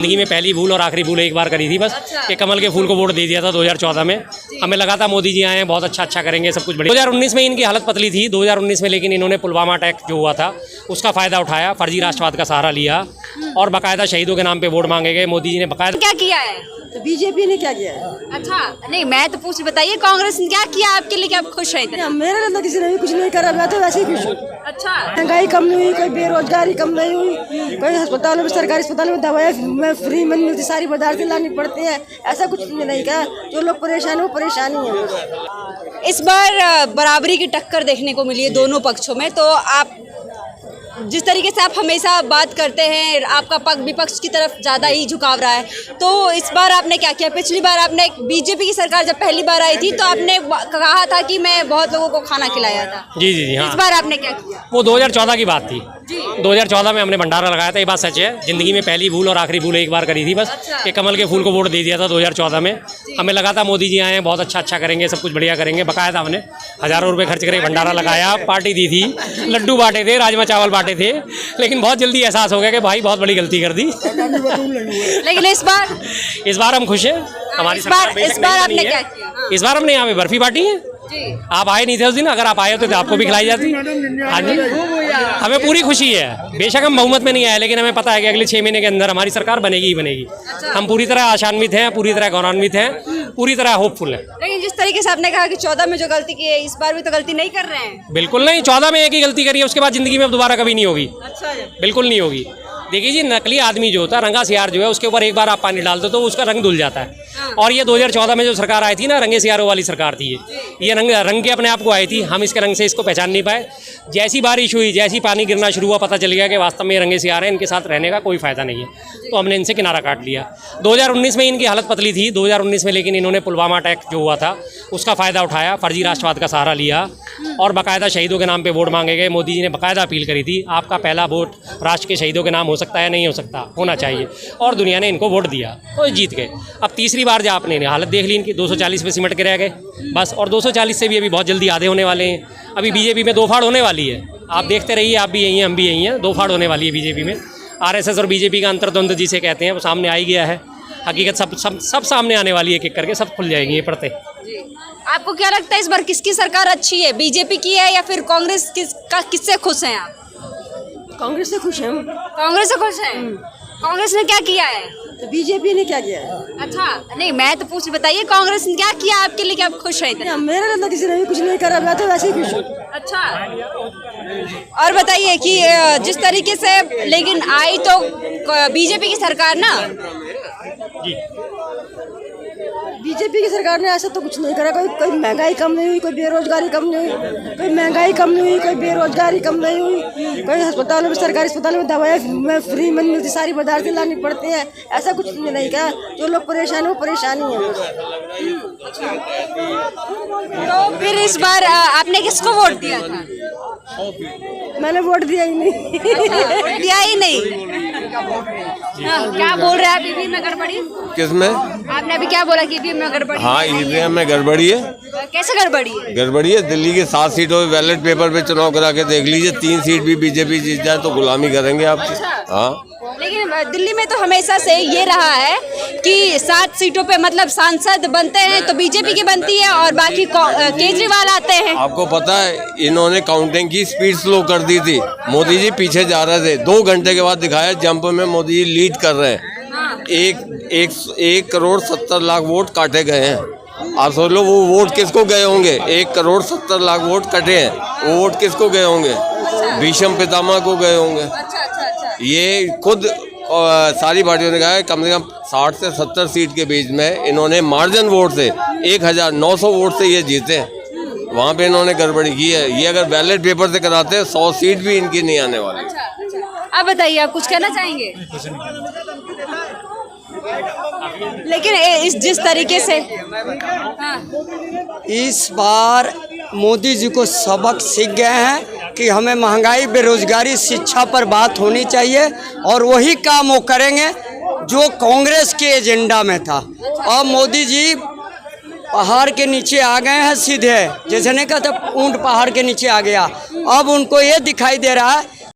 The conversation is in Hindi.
जिंदगी में पहली भूल और आखिरी भूल एक बार करी थी बस। अच्छा। कि कमल के फूल को वोट दे दिया था 2014 में। हमें लगा था मोदी जी आए हैं, बहुत अच्छा करेंगे, सब कुछ बढ़िया। 2019 में इनकी हालत पतली थी 2019 में, लेकिन इन्होंने पुलवामा अटैक जो हुआ था उसका फ़ायदा उठाया, फर्जी राष्ट्रवाद का सहारा लिया और बाकायदा शहीदों के नाम पे वोट मांगे गए। मोदी जी ने बाकायदा क्या किया है? तो बीजेपी ने क्या किया है? अच्छा, नहीं मैं तो पूछ बताइए कांग्रेस ने क्या किया आपके लिए कि आप खुश हैं इतने? मेरे लिए तो किसी ने भी कुछ नहीं करा, मैं तो वैसे ही खुश हूँ। अच्छा, महंगाई कम नहीं हुई, कोई बेरोजगारी कम नहीं हुई, कोई अस्पतालों में, सरकारी अस्पतालों में दवाएं में फ्री में मिलती, सारी पदार्थ लानी पड़ती है, ऐसा कुछ नहीं कहा। जो लोग परेशान है वो परेशानी है। इस बार बराबरी की टक्कर देखने को मिली है दोनों पक्षों में, तो आप जिस तरीके से आप हमेशा बात करते हैं, आपका पक्ष विपक्ष की तरफ ज़्यादा ही झुकाव रहा है, तो इस बार आपने क्या किया? पिछली बार आपने बीजेपी की सरकार जब पहली बार आई थी तो आपने कहा था कि मैं बहुत लोगों को खाना खिलाया था। जी हाँ। इस बार आपने क्या किया? वो 2014 की बात थी। जी। 2014 में हमने भंडारा लगाया था, ये बात सच है। जिंदगी में पहली भूल और आखिरी भूल एक बार करी थी बस। अच्छा। कि कमल के फूल को वोट दे दिया था 2014 में। हमें लगा था मोदी जी आए हैं, बहुत अच्छा करेंगे, सब कुछ बढ़िया करेंगे। बाकायदा हमने हज़ारों रुपए खर्च करे, भंडारा लगाया, पार्टी दी थी, लड्डू बांटे थे, राजमा चावल बांटे थे, लेकिन बहुत जल्दी एहसास हो गया कि भाई बहुत बड़ी गलती कर दी। लेकिन इस बार हम खुश हैं। हमारी इस बार आपने नहीं है। क्या किया? इस बार हमने यहाँ पे बर्फी बांटी है। जी। आप आए नहीं थे उस दिन, अगर आप आए होते तो आपको भी खिलाई जाती। हाँ जी, हमें पूरी खुशी है। बेशक हम बहुमत में नहीं आए, लेकिन हमें पता है कि अगले 6 महीने के अंदर हमारी सरकार बनेगी ही बनेगी। हम पूरी तरह आशान्वित हैं, पूरी तरह गौरवान्वित हैं, पूरी तरह होपफुल हैं। लेकिन जिस तरीके से आपने कहा कि 14 में जो गलती की है, इस बार भी तो गलती नहीं कर रहे हैं। बिल्कुल नहीं, 14 में एक ही गलती करी है, उसके बाद जिंदगी में अब दोबारा कभी नहीं होगी। अच्छा, बिल्कुल नहीं होगी। देखिए जी, नकली आदमी जो होता है, रंगा सियार जो है, उसके ऊपर एक बार आप पानी डाल दो तो उसका रंग धुल जाता है। और ये 2014 में जो सरकार आई थी ना, रंगे सियारों वाली सरकार थी ये रंग के अपने आप को आई थी। हम इसके रंग से इसको पहचान नहीं पाए। जैसी बारिश हुई, जैसी पानी गिरना शुरू हुआ, पता चल गया कि वास्तव में ये रंगे सियार हैं, इनके साथ रहने का कोई फ़ायदा नहीं है, तो हमने इनसे किनारा काट लिया। 2019 में इनकी हालत पतली थी 2019 में, लेकिन इन्होंने पुलवामा अटैक जो हुआ था उसका फ़ायदा उठाया, फर्जी राष्ट्रवाद का सहारा लिया और बाकायदा शहीदों के नाम पे वोट मांगे गए। मोदी जी ने बाकायदा अपील करी थी, आपका पहला वोट राष्ट्र के शहीदों के नाम हो सकता है, नहीं हो सकता, होना चाहिए, और दुनिया ने इनको वोट दिया तो जीत गए। अब तीसरी बार जो आपने हालत देख ली इनकी, 240 पे सिमट के रह गए बस, और 240 से भी अभी बहुत जल्दी आधे होने वाले हैं। अभी बीजेपी में दो फाड़ होने वाली है, आप देखते रहिए, आप भी यही हैं, हम भी यही हैं, दो फाड़ होने वाली है बीजेपी में। आरएसएस और बीजेपी का अंतर्द्वंद जिसे कहते हैं वो सामने आ ही गया है। हकीकत सब सामने आने वाली है, एक एक करके सब खुल जाएंगी ये पड़ते। आपको क्या लगता है इस बार किसकी सरकार अच्छी है, बीजेपी की है या फिर कांग्रेस? किससे खुश हैं आप? कांग्रेस से खुश हैं। कांग्रेस से खुश हैं। कांग्रेस ने क्या किया है? तो बीजेपी ने क्या किया है? अच्छा, नहीं मैं तो पूछ बताइए कांग्रेस ने क्या किया आपके लिए कि आप खुश हैं इतने? मेरे लिए तो किसी ने भी कुछ नहीं करा, मैं तो वैसे ही खुश हूँ। अच्छा, और बताइए कि जिस तरीके से लेकिन आई तो बीजेपी की सरकार ना। जी, बीजेपी की सरकार ने ऐसा तो कुछ नहीं करा। कोई महंगाई कम नहीं हुई, कोई बेरोजगारी कम नहीं हुई, कोई महंगाई कम नहीं हुई, कोई बेरोजगारी कम नहीं हुई, कोई अस्पतालों में, सरकारी अस्पतालों में दवाएं में फ्री में मिलती, सारी पदार्थ लानी पड़ती है, ऐसा कुछ नहीं कहा। जो लोग परेशान है वो परेशानी है। तो फिर इस बार आपने किसको वोट दिया था? मैंने वोट दिया ही नहीं। दिया ही नहीं। हाँ, क्या बोल रहे हैं आप? ईवीएम में गड़बड़ी? किसमें? आपने अभी क्या बोला कि ईवीएम में गड़बड़ी? हाँ, ईवीएम में गड़बड़ी है। कैसे गड़बड़ी है? गड़बड़ी है, दिल्ली की 7 सीटों पे बैलेट पेपर पे चुनाव करा के देख लीजिए, 3 सीट भी बीजेपी जीत जाए तो गुलामी करेंगे आपकी। हाँ, लेकिन दिल्ली में तो हमेशा से ये रहा है कि 7 सीटों पे मतलब सांसद बनते हैं तो बीजेपी की बनती है और बाकी केजरीवाल आते हैं। आपको पता है इन्होंने काउंटिंग की स्पीड स्लो कर दी थी, मोदी जी पीछे जा रहे थे, 2 घंटे के बाद दिखाया जंप में मोदी जी लीड कर रहे हैं। 1 करोड़ 70 लाख वोट काटे गए हैं। आप सोच लो वो वोट किसको गए होंगे? 1 करोड़ 70 लाख वोट कटे हैं, वो वोट किसको गए होंगे? भीष्म पितामह को गए होंगे। ये खुद सारी पार्टियों ने कहा है कम से कम 60 से 70 सीट के बीच में इन्होंने मार्जिन वोट से 1900 वोट से ये जीते हैं। वहाँ पे इन्होंने गड़बड़ी की है। ये अगर बैलेट पेपर से कराते हैं 100 सीट भी इनकी नहीं आने वाली। अब बताइए, आप कुछ कहना चाहेंगे? लेकिन जिस तरीके से इस बार मोदी जी को सबक सीख गए हैं कि हमें महंगाई, बेरोजगारी, शिक्षा पर बात होनी चाहिए और वही काम वो करेंगे जो कांग्रेस के एजेंडा में था। अब मोदी जी पहाड़ के नीचे आ गए हैं सीधे, जैसे नहीं कहते ऊंट पहाड़ के नीचे आ गया। अब उनको ये दिखाई दे रहा है